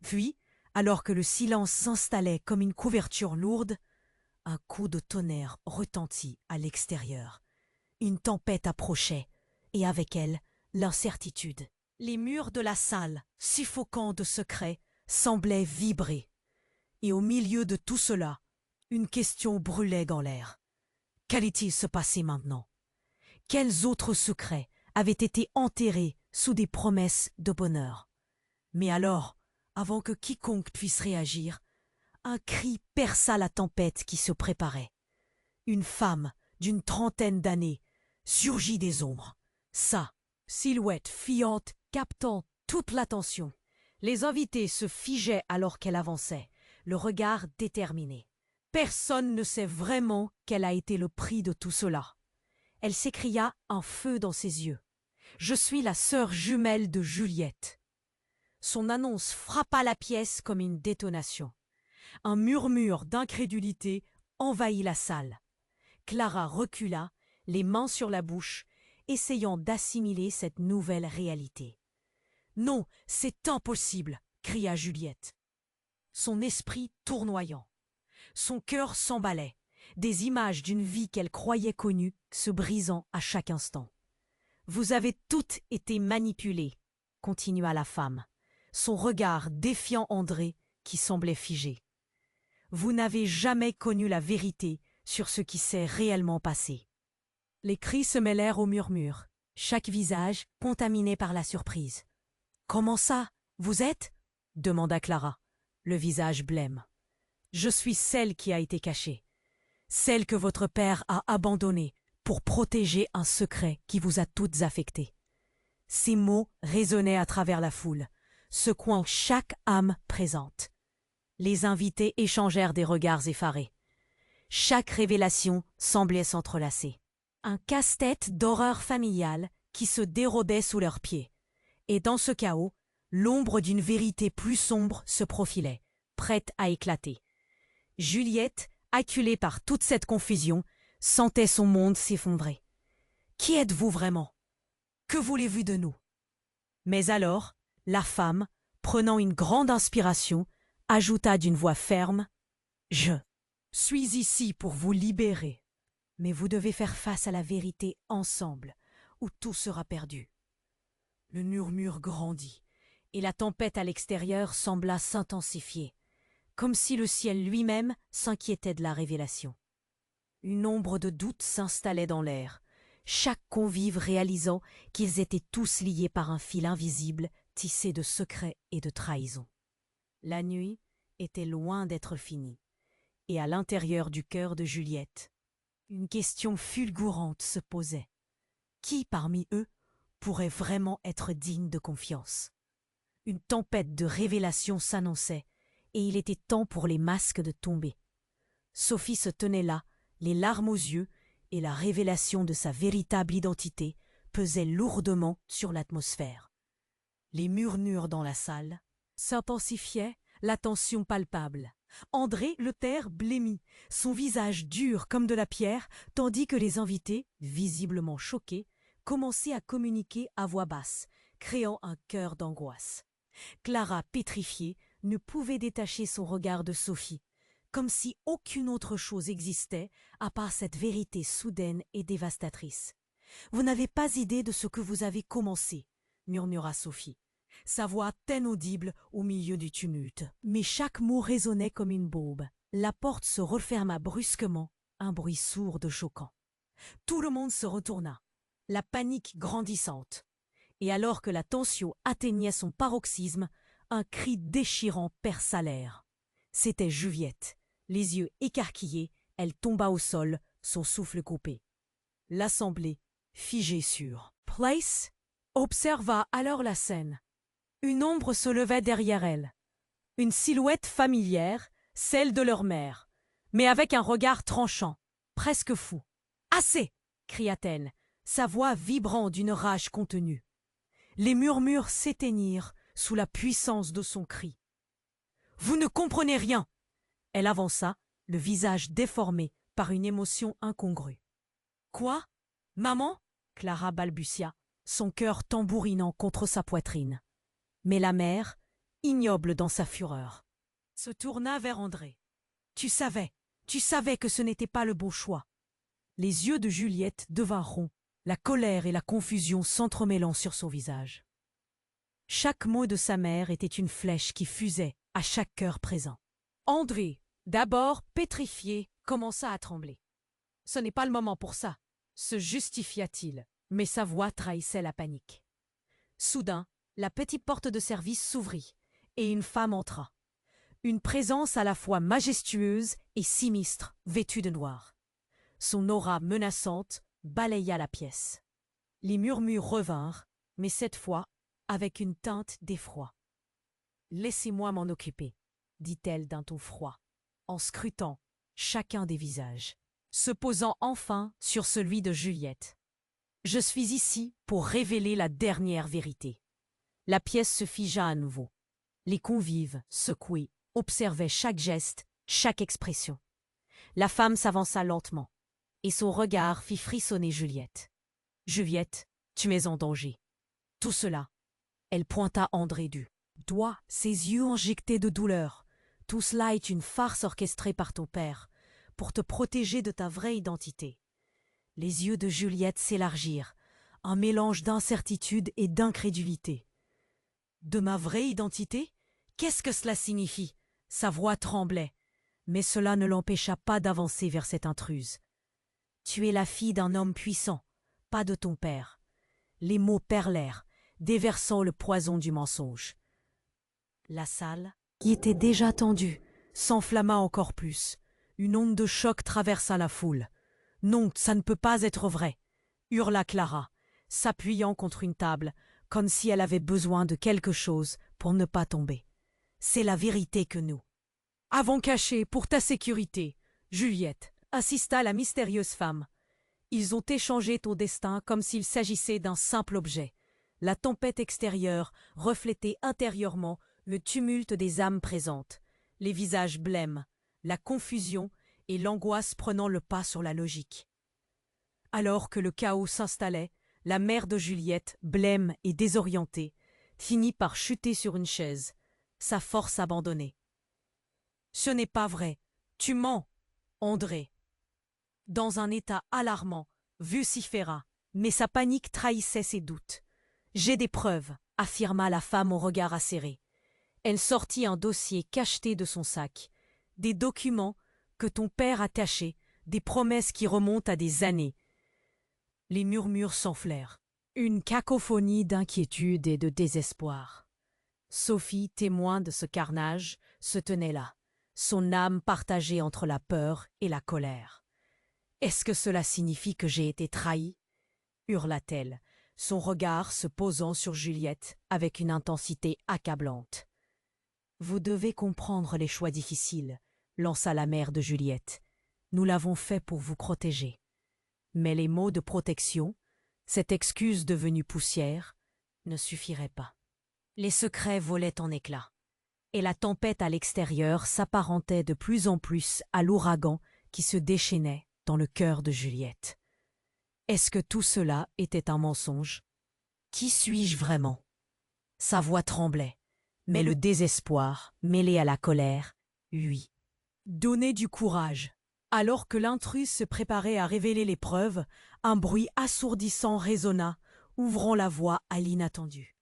[SPEAKER 1] Puis, alors que le silence s'installait comme une couverture lourde, un coup de tonnerre retentit à l'extérieur. Une tempête approchait, et avec elle, l'incertitude. Les murs de la salle, suffocants de secrets, semblaient vibrer. Et au milieu de tout cela, une question brûlait dans l'air. Qu'allait-il se passer maintenant? Quels autres secrets avaient été enterrés sous des promesses de bonheur? Mais alors, avant que quiconque puisse réagir, un cri perça la tempête qui se préparait. Une femme d'une trentaine d'années surgit des ombres, sa silhouette fiante captant toute l'attention. Les invités se figeaient alors qu'elle avançait, le regard déterminé. Personne ne sait vraiment quel a été le prix de tout cela. Elle s'écria, un feu dans ses yeux. « Je suis la sœur jumelle de Juliette. » Son annonce frappa la pièce comme une détonation. Un murmure d'incrédulité envahit la salle. Clara recula, les mains sur la bouche, essayant d'assimiler cette nouvelle réalité. « Non, c'est impossible !» cria Juliette, son esprit tournoyant. Son cœur s'emballait, des images d'une vie qu'elle croyait connue se brisant à chaque instant. « Vous avez toutes été manipulées, » continua la femme, son regard défiant André qui semblait figé. « Vous n'avez jamais connu la vérité sur ce qui s'est réellement passé. » Les cris se mêlèrent aux murmures, chaque visage contaminé par la surprise. « Comment ça, vous êtes ?» demanda Clara, le visage blême. « Je suis celle qui a été cachée, celle que votre père a abandonnée pour protéger un secret qui vous a toutes affectées. » Ces mots résonnaient à travers la foule, secouant chaque âme présente. Les invités échangèrent des regards effarés. Chaque révélation semblait s'entrelacer. Un casse-tête d'horreur familiale qui se dérodait sous leurs pieds. Et dans ce chaos, l'ombre d'une vérité plus sombre se profilait, prête à éclater. Juliette, acculée par toute cette confusion, sentait son monde s'effondrer. « Qui êtes-vous vraiment ? Que voulez-vous de nous ?» Mais alors, la femme, prenant une grande inspiration, ajouta d'une voix ferme « Je suis ici pour vous libérer, mais vous devez faire face à la vérité ensemble, ou tout sera perdu. » Le murmure grandit, et la tempête à l'extérieur sembla s'intensifier, comme si le ciel lui-même s'inquiétait de la révélation. Une ombre de doute s'installait dans l'air, chaque convive réalisant qu'ils étaient tous liés par un fil invisible tissé de secrets et de trahisons. La nuit était loin d'être finie, et à l'intérieur du cœur de Juliette, une question fulgurante se posait. Qui parmi eux pourrait vraiment être digne de confiance? Une tempête de révélations s'annonçait, et il était temps pour les masques de tomber. Sophie se tenait là, les larmes aux yeux, et la révélation de sa véritable identité pesait lourdement sur l'atmosphère. Les murmures dans la salle s'intensifiaient, la tension palpable. André le père blêmit, son visage dur comme de la pierre, tandis que les invités, visiblement choqués, commençaient à communiquer à voix basse, créant un chœur d'angoisse. Clara, pétrifiée, ne pouvait détacher son regard de Sophie, comme si aucune autre chose existait à part cette vérité soudaine et dévastatrice. « Vous n'avez pas idée de ce que vous avez commencé, » murmura Sophie, sa voix à peine audible au milieu du tumulte. Mais chaque mot résonnait comme une bombe. La porte se referma brusquement, un bruit sourd de choquant. Tout le monde se retourna, la panique grandissante. Et alors que la tension atteignait son paroxysme, un cri déchirant perça l'air. C'était Juliette. Les yeux écarquillés, elle tomba au sol, son souffle coupé. L'assemblée, figée sur Place, observa alors la scène. Une ombre se levait derrière elle. Une silhouette familière, celle de leur mère, mais avec un regard tranchant, presque fou. « Assez !» cria-t-elle, sa voix vibrant d'une rage contenue. Les murmures s'éteignirent sous la puissance de son cri. « Vous ne comprenez rien !» Elle avança, le visage déformé par une émotion incongrue. « Quoi ? Maman ?» Clara balbutia, son cœur tambourinant contre sa poitrine. Mais la mère, ignoble dans sa fureur, se tourna vers André. « Tu savais que ce n'était pas le bon choix. » Les yeux de Juliette devinrent ronds, la colère et la confusion s'entremêlant sur son visage. Chaque mot de sa mère était une flèche qui fusait à chaque cœur présent. André, d'abord pétrifié, commença à trembler. « Ce n'est pas le moment pour ça », se justifia-t-il, mais sa voix trahissait la panique. Soudain, la petite porte de service s'ouvrit, et une femme entra. Une présence à la fois majestueuse et sinistre, vêtue de noir. Son aura menaçante balaya la pièce. Les murmures revinrent, mais cette fois avec une teinte d'effroi. « Laissez-moi m'en occuper, » dit-elle d'un ton froid, en scrutant chacun des visages, se posant enfin sur celui de Juliette. « Je suis ici pour révéler la dernière vérité. » La pièce se figea à nouveau. Les convives, secoués, observaient chaque geste, chaque expression. La femme s'avança lentement, et son regard fit frissonner Juliette. « Juliette, tu es en danger. » Tout cela, elle pointa André du doigt, ses yeux injectés de douleur. Tout cela est une farce orchestrée par ton père, pour te protéger de ta vraie identité. Les yeux de Juliette s'élargirent, un mélange d'incertitude et d'incrédulité. De ma vraie identité? Qu'est-ce que cela signifie? Sa voix tremblait, mais cela ne l'empêcha pas d'avancer vers cette intruse. Tu es la fille d'un homme puissant, pas de ton père. Les mots perlèrent, déversant le poison du mensonge. La salle, qui était déjà tendue, s'enflamma encore plus. Une onde de choc traversa la foule. « Non, ça ne peut pas être vrai !» hurla Clara, s'appuyant contre une table, comme si elle avait besoin de quelque chose pour ne pas tomber. « C'est la vérité que nous. » Avons caché pour ta sécurité, Juliette, assista la mystérieuse femme. Ils ont échangé ton destin comme s'il s'agissait d'un simple objet. La tempête extérieure reflétait intérieurement le tumulte des âmes présentes, les visages blêmes, la confusion et l'angoisse prenant le pas sur la logique. Alors que le chaos s'installait, la mère de Juliette, blême et désorientée, finit par chuter sur une chaise, sa force abandonnée. « Ce n'est pas vrai, tu mens, André !» Dans un état alarmant, vociféra, mais sa panique trahissait ses doutes. « J'ai des preuves, » affirma la femme au regard acéré. Elle sortit un dossier cacheté de son sac, des documents que ton père a cachés, des promesses qui remontent à des années. Les murmures s'enflèrent, une cacophonie d'inquiétude et de désespoir. Sophie, témoin de ce carnage, se tenait là, son âme partagée entre la peur et la colère. « Est-ce que cela signifie que j'ai été trahie ?» hurla-t-elle, son regard se posant sur Juliette avec une intensité accablante. « Vous devez comprendre les choix difficiles, » lança la mère de Juliette. « Nous l'avons fait pour vous protéger. » Mais les mots de protection, cette excuse devenue poussière, ne suffiraient pas. Les secrets volaient en éclats, et la tempête à l'extérieur s'apparentait de plus en plus à l'ouragan qui se déchaînait dans le cœur de Juliette. Est-ce que tout cela était un mensonge? Qui suis-je vraiment? Sa voix tremblait, mais le désespoir, mêlé à la colère, oui. Donnez du courage. Alors que l'intruse se préparait à révéler les preuves, un bruit assourdissant résonna, ouvrant la voie à l'inattendu.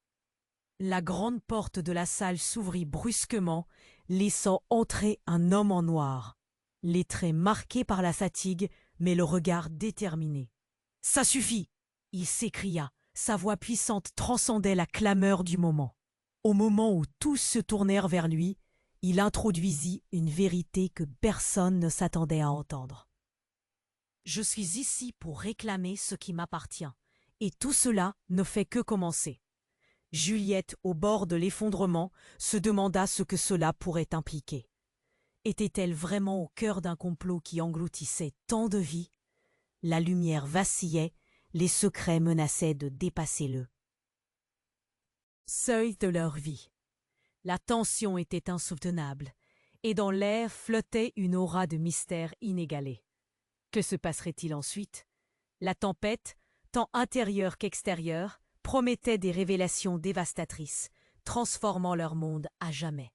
[SPEAKER 1] La grande porte de la salle s'ouvrit brusquement, laissant entrer un homme en noir, les traits marqués par la fatigue, mais le regard déterminé. « Ça suffit !» il s'écria, sa voix puissante transcendait la clameur du moment. Au moment où tous se tournèrent vers lui, il introduisit une vérité que personne ne s'attendait à entendre. « Je suis ici pour réclamer ce qui m'appartient, et tout cela ne fait que commencer. » Juliette, au bord de l'effondrement, se demanda ce que cela pourrait impliquer. Était-elle vraiment au cœur d'un complot qui engloutissait tant de vies? La lumière vacillait, les secrets menaçaient de dépasser le seuil de leur vie. La tension était insoutenable, et dans l'air flottait une aura de mystère inégalée. Que se passerait-il ensuite? La tempête, tant intérieure qu'extérieure, promettait des révélations dévastatrices, transformant leur monde à jamais.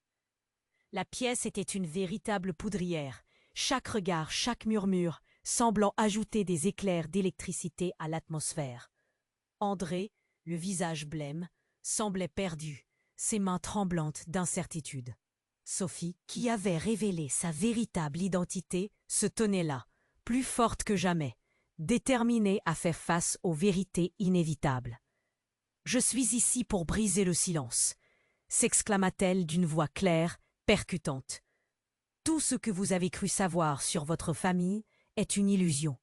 [SPEAKER 1] La pièce était une véritable poudrière, chaque regard, chaque murmure, semblant ajouter des éclairs d'électricité à l'atmosphère. André, le visage blême, semblait perdu, ses mains tremblantes d'incertitude. Sophie, qui avait révélé sa véritable identité, se tenait là, plus forte que jamais, déterminée à faire face aux vérités inévitables. « Je suis ici pour briser le silence », s'exclama-t-elle d'une voix claire, percutante. « Tout ce que vous avez cru savoir sur votre famille est une illusion. »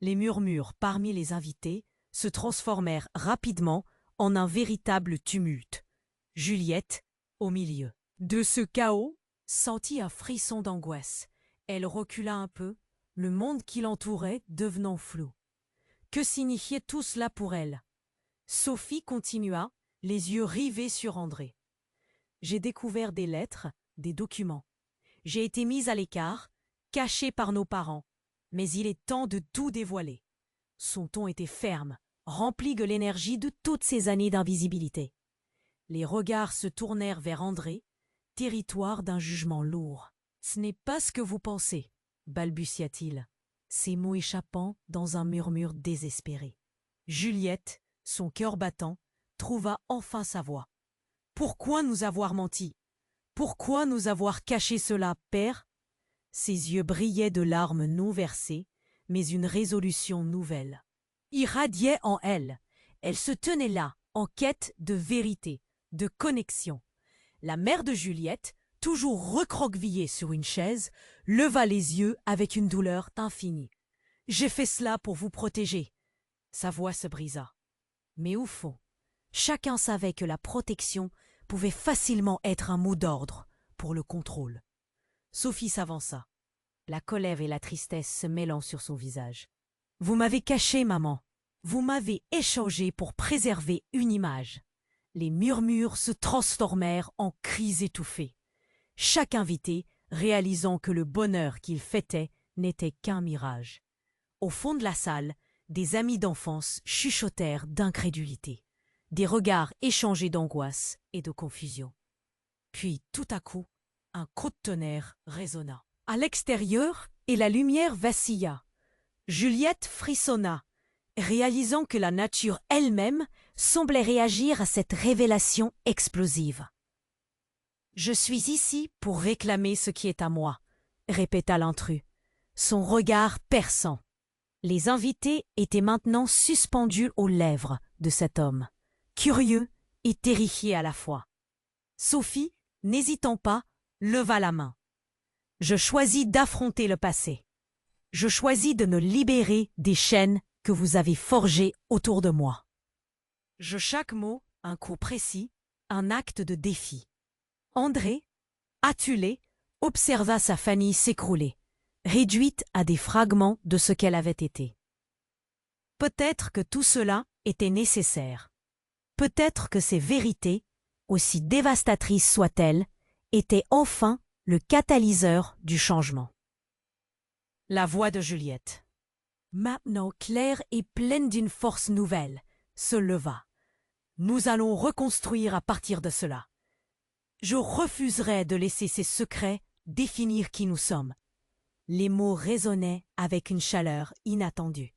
[SPEAKER 1] Les murmures parmi les invités se transformèrent rapidement en un véritable tumulte. Juliette, au milieu de ce chaos, sentit un frisson d'angoisse. Elle recula un peu, le monde qui l'entourait devenant flou. Que signifiait tout cela pour elle? Sophie continua, les yeux rivés sur André. « J'ai découvert des lettres, des documents. J'ai été mise à l'écart, cachée par nos parents. Mais il est temps de tout dévoiler. » Son ton était ferme, rempli de l'énergie de toutes ces années d'invisibilité. Les regards se tournèrent vers André, territoire d'un jugement lourd. Ce n'est pas ce que vous pensez, balbutia-t-il, ses mots échappant dans un murmure désespéré. Juliette, son cœur battant, trouva enfin sa voix. Pourquoi nous avoir menti? Pourquoi nous avoir caché cela, père? Ses yeux brillaient de larmes non versées, mais une résolution nouvelle irradiait en elle. Elle se tenait là, en quête de vérité, de connexion. La mère de Juliette, toujours recroquevillée sur une chaise, leva les yeux avec une douleur infinie. « J'ai fait cela pour vous protéger. » Sa voix se brisa. Mais au fond, chacun savait que la protection pouvait facilement être un mot d'ordre pour le contrôle. Sophie s'avança, la colère et la tristesse se mêlant sur son visage. « Vous m'avez caché, maman. Vous m'avez échangé pour préserver une image. » Les murmures se transformèrent en cris étouffés. Chaque invité réalisant que le bonheur qu'il fêtait n'était qu'un mirage. Au fond de la salle, des amis d'enfance chuchotèrent d'incrédulité, des regards échangés d'angoisse et de confusion. Puis, tout à coup, un coup de tonnerre résonna. À l'extérieur, et la lumière vacilla. Juliette frissonna, réalisant que la nature elle-même semblait réagir à cette révélation explosive. « Je suis ici pour réclamer ce qui est à moi », répéta l'intrus, son regard perçant. Les invités étaient maintenant suspendus aux lèvres de cet homme, curieux et terrifié à la fois. Sophie, n'hésitant pas, leva la main. « Je choisis d'affronter le passé. Je choisis de me libérer des chaînes que vous avez forgées autour de moi. » Chaque mot, un coup précis, un acte de défi. André, atulé, observa sa famille s'écrouler, réduite à des fragments de ce qu'elle avait été. Peut-être que tout cela était nécessaire. Peut-être que ces vérités, aussi dévastatrices soient-elles, étaient enfin le catalyseur du changement. La voix de Juliette, maintenant claire et pleine d'une force nouvelle, se leva. Nous allons reconstruire à partir de cela. Je refuserai de laisser ces secrets définir qui nous sommes. Les mots résonnaient avec une chaleur inattendue,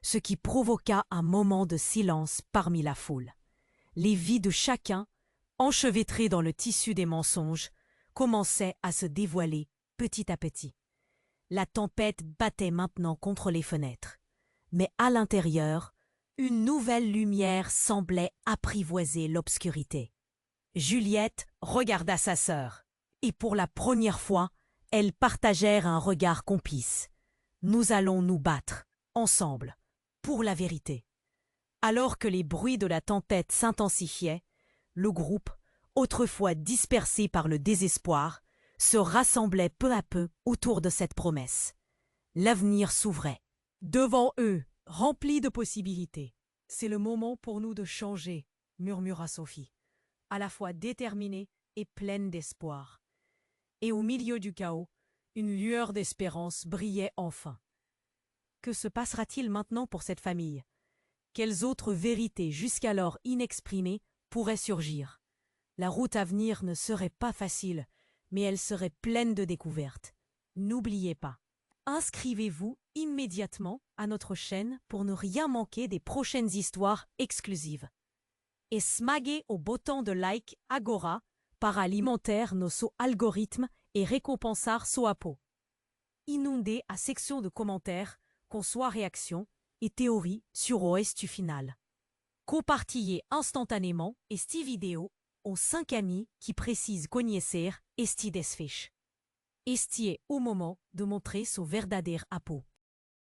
[SPEAKER 1] ce qui provoqua un moment de silence parmi la foule. Les vies de chacun, enchevêtrées dans le tissu des mensonges, commençaient à se dévoiler petit à petit. La tempête battait maintenant contre les fenêtres, mais à l'intérieur, une nouvelle lumière semblait apprivoiser l'obscurité. Juliette regarda sa sœur, et pour la première fois, elles partagèrent un regard complice. Nous allons nous battre, ensemble, pour la vérité. Alors que les bruits de la tempête s'intensifiaient, le groupe, autrefois dispersé par le désespoir, se rassemblait peu à peu autour de cette promesse. L'avenir s'ouvrait. Devant eux, rempli de possibilités. « C'est le moment pour nous de changer », murmura Sophie, à la fois déterminée et pleine d'espoir. Et au milieu du chaos, une lueur d'espérance brillait enfin. Que se passera-t-il maintenant pour cette famille? Quelles autres vérités jusqu'alors inexprimées pourraient surgir? La route à venir ne serait pas facile, mais elle serait pleine de découvertes. N'oubliez pas, inscrivez-vous immédiatement à notre chaîne pour ne rien manquer des prochaines histoires exclusives. Et smaguez au botão de like agora para alimentar nosso algorithme et récompensar seu apoio. Inondez à section de commentaires com sua réaction et théorie sur o texto final. Compartilhez instantanément esta vidéo aux 5 amis qui précisent conhecer este desfecho. Este est au moment de montrer son verdadeiro apoio.